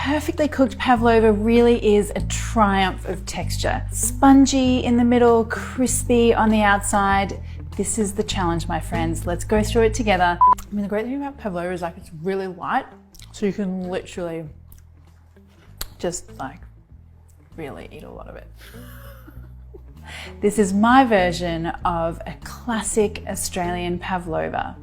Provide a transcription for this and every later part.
perfectly cooked pavlova really is a triumph of texture. Spongy in the middle, crispy on the outside. This is the challenge, my friends. Let's go through it together. I mean, the great thing about pavlova is like it's really light, so you can literally just like really eat a lot of it. This is my version of a classic Australian pavlova.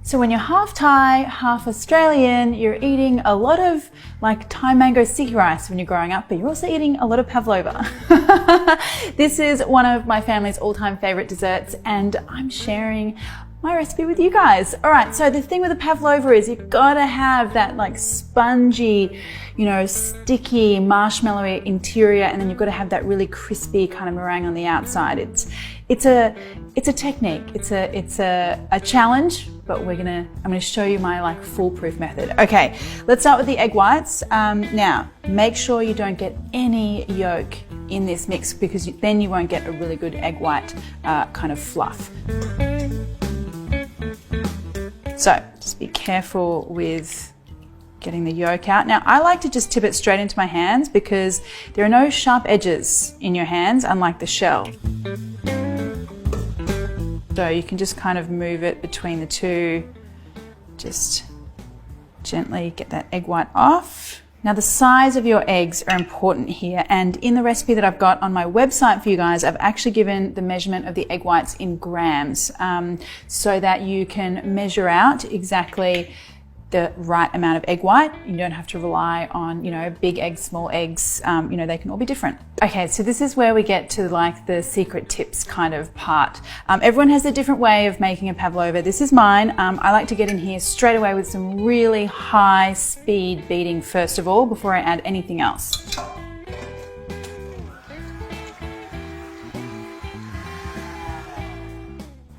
So when you're half Thai, half Australian, you're eating a lot of like Thai mango sticky rice when you're growing up, but you're also eating a lot of pavlova. This is one of my family's all-time favorite desserts, and I'm sharing my recipe with you guys. All right, so the thing with the pavlova is you've got to have that like spongy, you know, sticky, marshmallowy interior, and then you've got to have that really crispy kind of meringue on the outside. It's a technique. It's a challenge, but I'm gonna show you my like foolproof method. Okay, let's start with the egg whites. Now, make sure you don't get any yolk in this mix, because then you won't get a really good egg white kind of fluff. So just be careful with getting the yolk out. Now, I like to just tip it straight into my hands because there are no sharp edges in your hands, unlike the shell. So you can just kind of move it between the two, just gently get that egg white off. Now, the size of your eggs are important here, and in the recipe that I've got on my website for you guys, I've actually given the measurement of the egg whites in grams, so that you can measure out exactly the right amount of egg white. You don't have to rely on, you know, big eggs, small eggs, you know, they can all be different. Okay, so this is where we get to like the secret tips kind of part. Everyone has a different way of making a pavlova. This is mine. I like to get in here straight away with some really high speed beating first of all, before I add anything else.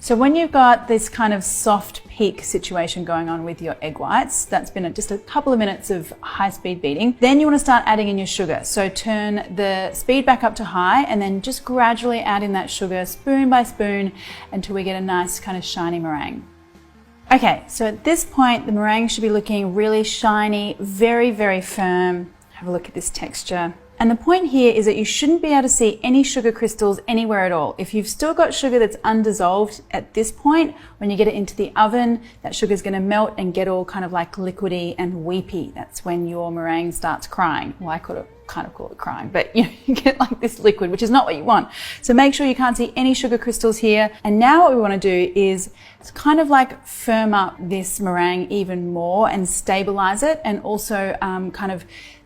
So when you've got this kind of soft peak situation going on with your egg whites, that's been just a couple of minutes of high speed beating, then you want to start adding in your sugar. So turn the speed back up to high and then just gradually add in that sugar spoon by spoon until we get a nice kind of shiny meringue. Okay, so at this point the meringue should be looking really shiny, very, very firm. Have a look at this texture. And the point here is that you shouldn't be able to see any sugar crystals anywhere at all. If you've still got sugar that's undissolved at this point, when you get it into the oven, that sugar is going to melt and get all kind of like liquidy and weepy. That's when your meringue starts crying. Well, I kind of call it crying, but you know, you get like this liquid, which is not what you want. So make sure you can't see any sugar crystals here. And now what we want to do is kind of like firm up this meringue even more and stabilize it, and also kind of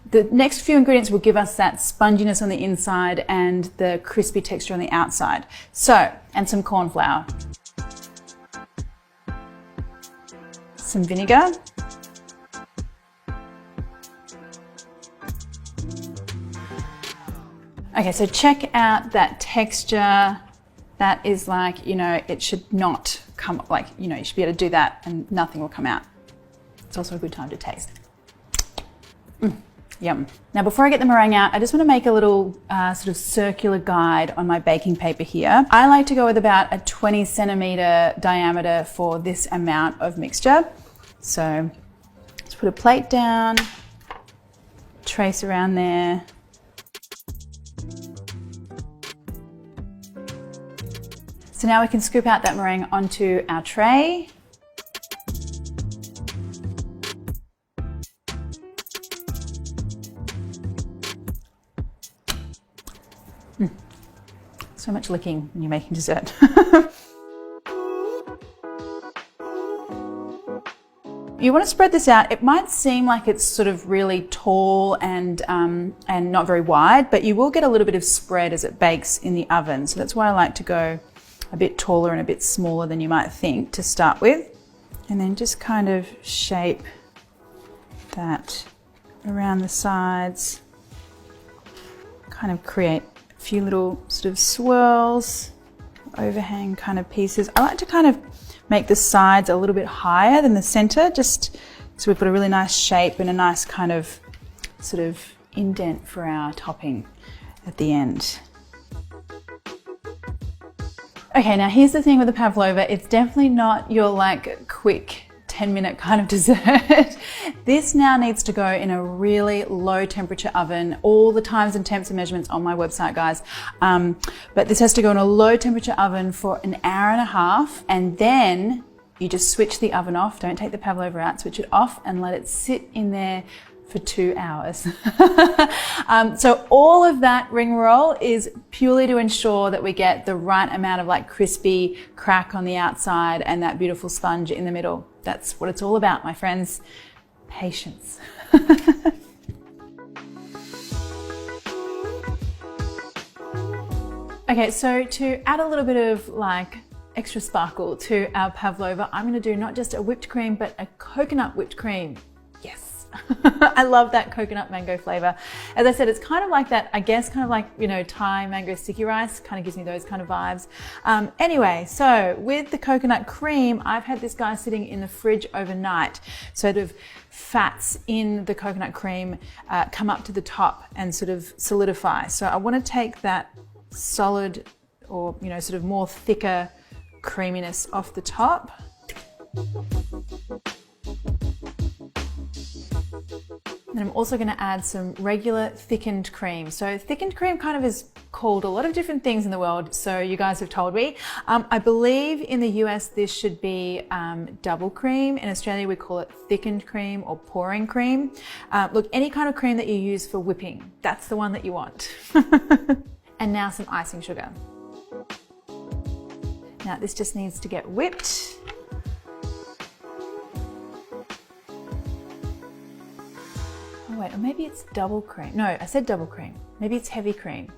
the next few ingredients will give us that sponginess on the inside and the crispy texture on the outside. So, and some corn flour, some vinegar, okay, so check out that texture. That is like, you know, it should not come, like, you know, you should be able to do that and nothing will come out. It's also a good time to taste. Yum. Now, before I get the meringue out, I just want to make a little sort of circular guide on my baking paper here. I like to go with about a 20 centimeter diameter for this amount of mixture. So let's put a plate down, trace around there. So now we can scoop out that meringue onto our tray. So much licking when you're making dessert. You want to spread this out. It might seem like it's sort of really tall and not very wide, but you will get a little bit of spread as it bakes in the oven. So that's why I like to go a bit taller and a bit smaller than you might think to start with. And then just kind of shape that around the sides, kind of create a few little sort of swirls, overhang kind of pieces. I like to kind of make the sides a little bit higher than the center, just so we've got a really nice shape and a nice kind of sort of indent for our topping at the end. Okay, now here's the thing with the pavlova. It's definitely not your like quick 10-minute kind of dessert. This now needs to go in a really low temperature oven. All the times and temps and measurements on my website, guys. But this has to go in a low temperature oven for an hour and a half, and then you just switch the oven off. Don't take the pavlova out, switch it off and let it sit in there for 2 hours. So all of that ring roll is purely to ensure that we get the right amount of like crispy crack on the outside and that beautiful sponge in the middle. That's what it's all about, my friends. Patience. Okay, so to add a little bit of like extra sparkle to our pavlova, I'm going to do not just a whipped cream, but a coconut whipped cream. Yes. I love that coconut mango flavor. As I said, it's kind of like that, I guess, kind of like, you know, Thai mango sticky rice, kind of gives me those kind of vibes. Anyway, so with the coconut cream, I've had this guy sitting in the fridge overnight. Sort of fats in the coconut cream come up to the top and sort of solidify. So I want to take that solid or, you know, sort of more thicker creaminess off the top. And I'm also going to add some regular thickened cream. So thickened cream kind of is called a lot of different things in the world, so you guys have told me. I believe in the US this should be double cream. In Australia we call it thickened cream or pouring cream. Look, any kind of cream that you use for whipping, that's the one that you want. And now some icing sugar. Now this just needs to get whipped. Oh wait, or maybe it's double cream. No, I said double cream. Maybe it's heavy cream.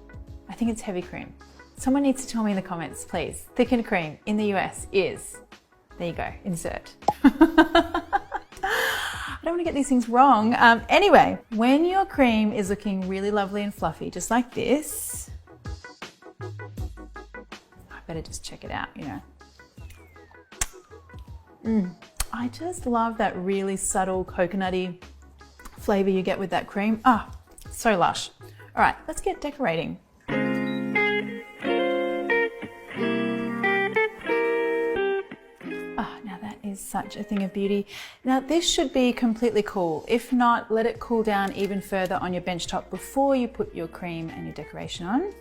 I think it's heavy cream. Someone needs to tell me in the comments, please. Thickened cream in the US is, there you go, insert. I don't want to get these things wrong. Anyway, when your cream is looking really lovely and fluffy, just like this, I better just check it out, you know. I just love that really subtle coconutty flavor you get with that cream. Ah, so lush. All right, let's get decorating. Now that is such a thing of beauty. Now this should be completely cool. If not, let it cool down even further on your bench top before you put your cream and your decoration on.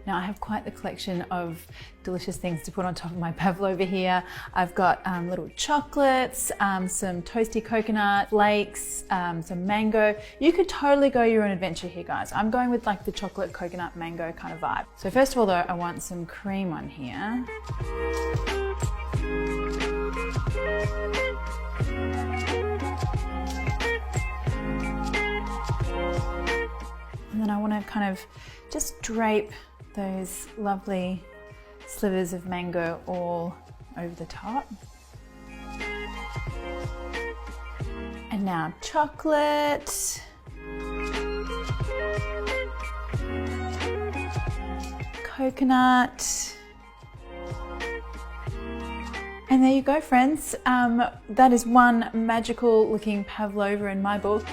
Now I have quite the collection of delicious things to put on top of my pavlova here. I've got little chocolates, some toasty coconut flakes, some mango. You could totally go your own adventure here, guys. I'm going with like the chocolate coconut mango kind of vibe. So first of all though, I want some cream on here. And then I want to kind of just drape those lovely slivers of mango all over the top. And now chocolate. Coconut. And there you go, friends. That is one magical looking pavlova in my book.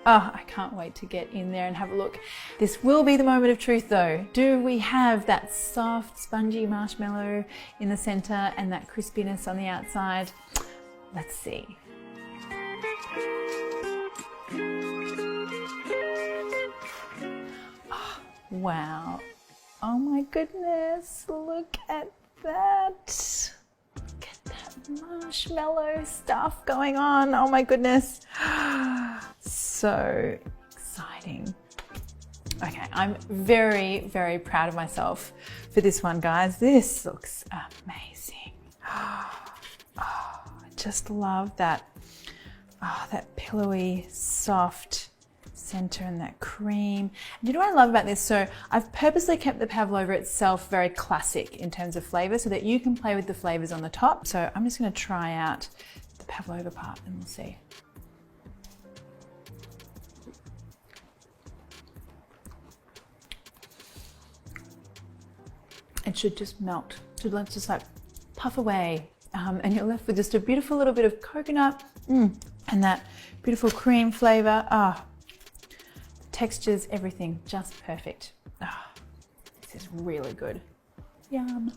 Oh, I can't wait to get in there and have a look. This will be the moment of truth though. Do we have that soft, spongy marshmallow in the center and that crispiness on the outside? Let's see. Oh, wow. Oh my goodness, look at that. Look at that marshmallow stuff going on. Oh my goodness. So exciting. Okay, I'm very, very proud of myself for this one, guys. This looks amazing. Oh, I just love that, that pillowy, soft center and that cream. And you know what I love about this? So I've purposely kept the pavlova itself very classic in terms of flavor so that you can play with the flavors on the top. So I'm just going to try out the pavlova part and we'll see. It should just melt. It should just like puff away. And you're left with just a beautiful little bit of coconut and that beautiful cream flavor. Textures, everything, just perfect. This is really good. Yum.